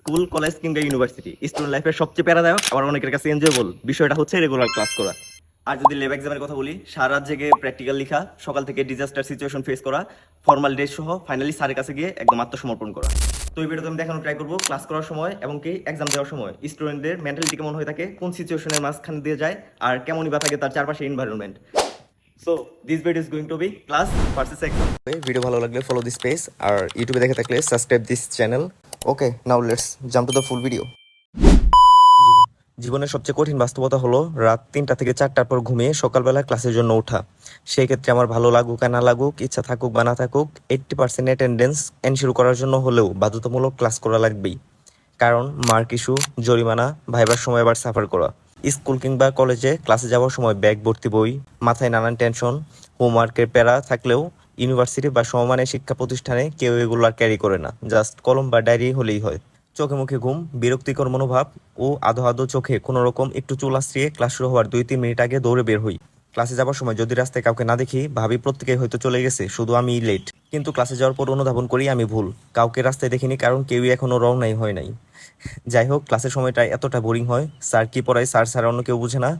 School college কিংবা university student লাইফের সবচেয়ে প্যারাদায়ক আবার অনেকের কাছে এনজয়েবল বিষয়টা হচ্ছে রেগুলার ক্লাস করা। আর যদি ল্যাব এক্সামের কথা বলি, সারা রাত জেগে প্র্যাকটিক্যাল লেখা, সকাল থেকে ডিজাস্টার সিচুয়েশন ফেস করা, ফর্মাল ড্রেস সহ ফাইনালি স্যারের কাছে গিয়ে একদম আত্মসমর্পণ করা। তো এই ভিডিওতে আমি দেখানো ট্রাই করবো ক্লাস করার সময় এবং কি এক্সাম দেওয়ার সময় স্টুডেন্টদের মেন্টালিটি কেমন হয়ে থাকে, কোন সিচুয়েশনের মাঝখানে দিয়ে যায়, আর কেমনই বা থাকে তার চারপাশে environment. So this video is going to be class versus exam. Video ভালো লাগলে ফলো দিস পেজ, আর ইউটিউবে দেখে থাকলে subscribe this channel. Okay, now let's jump to the full video. জীবনের সবচেয়ে কঠিন বাস্তবতা হলো রাত 3টা থেকে 4টার পর ঘুমিয়ে সকালবেলা ক্লাসের জন্য ওঠা। সেই ক্ষেত্রে আমার ভালো লাগুক আর না লাগুক, ইচ্ছা থাকুক বা না থাকুক, 80% অ্যাটেন্ডেন্স এনশিওর করার জন্য হলেও বাধ্যতামূলক ক্লাস করা লাগবেই। কারণ মার্ক ইস্যু, জরিমানা, ভাইবার সময় আবার সাফার করা। স্কুল কিংবা কলেজে ক্লাসে যাওয়ার সময় ব্যাগ ভর্তি বই, মাথায় নানান টেনশন, হোমওয়ার্কের প্যারা থাকলেও ইউনিভার্সিটি বা সমমানের শিক্ষা প্রতিষ্ঠানে কেউ এগুলো আর ক্যারি করে না, জাস্ট কলম বা ডায়েরি হলেই হয়। চোখে মুখে ঘুম, বিরক্তিকর মনোভাব ও আধো আধো চোখে কোনো রকম একটু চুল আশ্রিয়ে ক্লাস শুরু হওয়ার 2-3 মিনিট আগে দৌড়ে বের হই। ক্লাসে যাওয়ার সময় যদি রাস্তায় কাউকে না দেখি, ভাবি প্রত্যেকেই হয়তো চলে গেছে, শুধু আমি লেট। কিন্তু ক্লাসে যাওয়ার পর অনুধাবন করি আমি ভুল, কাউকে রাস্তায় দেখিনি, কারণ কেউই এখনো রওনাই হয় নাই। যাই হোক, ক্লাসের সময়টা এতটা বোরিং হয়, স্যার কি পড়ায় স্যার ছাড়া অন্য কেউ বুঝে না,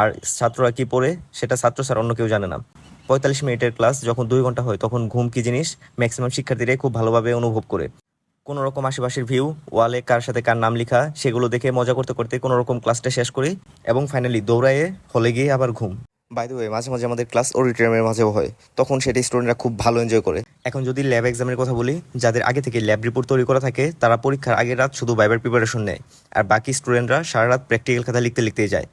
আর ছাত্ররা কি পড়ে সেটা ছাত্র ছাড়া অন্য কেউ জানে না। 45 মিনিটের ক্লাস যখন 2 ঘন্টা হয়, তখন ঘুম কি জিনিস ম্যাক্সিমাম শিক্ষার্থীরাই খুব ভালোভাবে অনুভব করে। কোনো রকম আশেপাশের ভিউ, ওয়ালে কার সাথে কার নাম লেখা, সেগুলো দেখে মজা করতে করতে কোনো রকম ক্লাসটা শেষ করি এবং ফাইনালি দৌড়ায়ে হলে গিয়ে আবার ঘুম। বাই দ্য ওয়ে, মাঝে মাঝে আমাদের ক্লাস অডিটোরিয়ামের মাঝেও হয়, তখন সেটা স্টুডেন্টরা খুব ভালো এনজয় করে। এখন যদি ল্যাব এক্সামের কথা বলি, যাদের আগে থেকে ল্যাব রিপোর্ট তৈরি করা থাকে তারা পরীক্ষার আগের রাত শুধু ভাইবার প্রিপারেশন নেয়, আর বাকি স্টুডেন্টরা সারা রাত প্র্যাকটিক্যাল খাতা লিখতে লিখতেই যায়।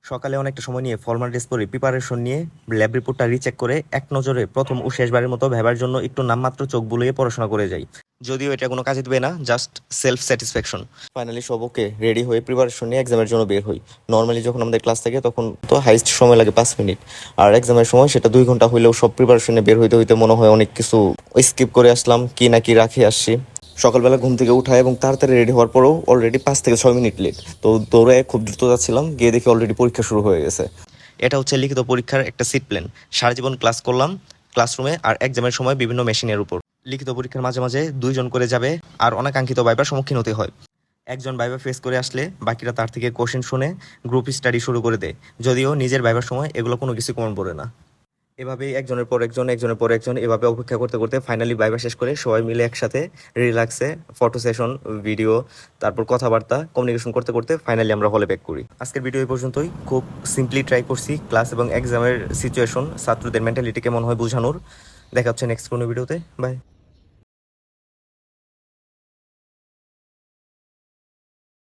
সকালে অনেকটা সময় নিয়ে ফর্মাল ড্রেস পরে প্রিপারেশন নিয়ে ল্যাব রিপোর্টটা রিচেক করে এক নজরে প্রথম ও শেষবারের মতো ভাইবার জন্য একটু নামমাত্র চোখ বুলিয়ে পড়াশোনা করে যাই। যদিও এটা কোনো কাজে দেবে না, জাস্ট সেলফ স্যাটিসফ্যাকশন। ফাইনালি সব ওকে, রেডি হয়ে প্রিপারেশন নিয়ে এক্সামের জন্য বের হই। নর্মালি যখন আমাদের ক্লাস থাকে তখন তো হাইস্ট সময় লাগে 5 মিনিট, আর এক্সামের সময় সেটা 2 ঘন্টা হইলেও সব প্রিপারেশনে বের হইতে হইতে মনে হয় অনেক কিছু স্কিপ করে আসলাম, কি না কি রাখে আসছি। সকালবেলা ঘুম থেকে উঠা এবং তাড়াতাড়ি রেডি হওয়ার পরেও অলরেডি 5 থেকে 6 মিনিট লেট। তো দৌড়ে খুব দ্রুত যাচ্ছিলাম, গিয়ে দেখি অলরেডি পরীক্ষা শুরু হয়ে গেছে। এটা হচ্ছে লিখিত পরীক্ষার একটা সিট প্ল্যান। সারা জীবন ক্লাস করলাম ক্লাসরুমে আর এক্সামের সময় বিভিন্ন মেশিনের উপর। লিখিত পরীক্ষার মাঝে মাঝে 2 জন করে যাবে, আর অনাকাঙ্ক্ষিত ভাইবার সম্মুখীন হতে হয়। একজন ভাইবা ফেস করে আসলে বাকিরা তার থেকে কোশ্চেন শুনে গ্রুপ স্টাডি শুরু করে দেয়, যদিও নিজের ভাইবার সময় এগুলো কোনো কিছু কমন পড়ে না। এভাবেই একজনের পর একজন, একজনের পর একজন, এভাবে অপেক্ষা করতে করতে ফাইনালি ভাইবা শেষ করে সবাই মিলে একসাথে রিল্যাক্সে ফটো সেশন, ভিডিও, তারপর কথাবার্তা, কমিউনিকেশন করতে করতে ফাইনালি আমরা হলে ব্যাক করি। আজকের ভিডিও এই পর্যন্তই। খুব সিম্পলি ট্রাই করছি ক্লাস এবং এক্সামের সিচুয়েশন ছাত্রদের মেন্টালিটি কেমন হয় বোঝানোর। দেখা হচ্ছে নেক্সট কোনো ভিডিওতে। বাই।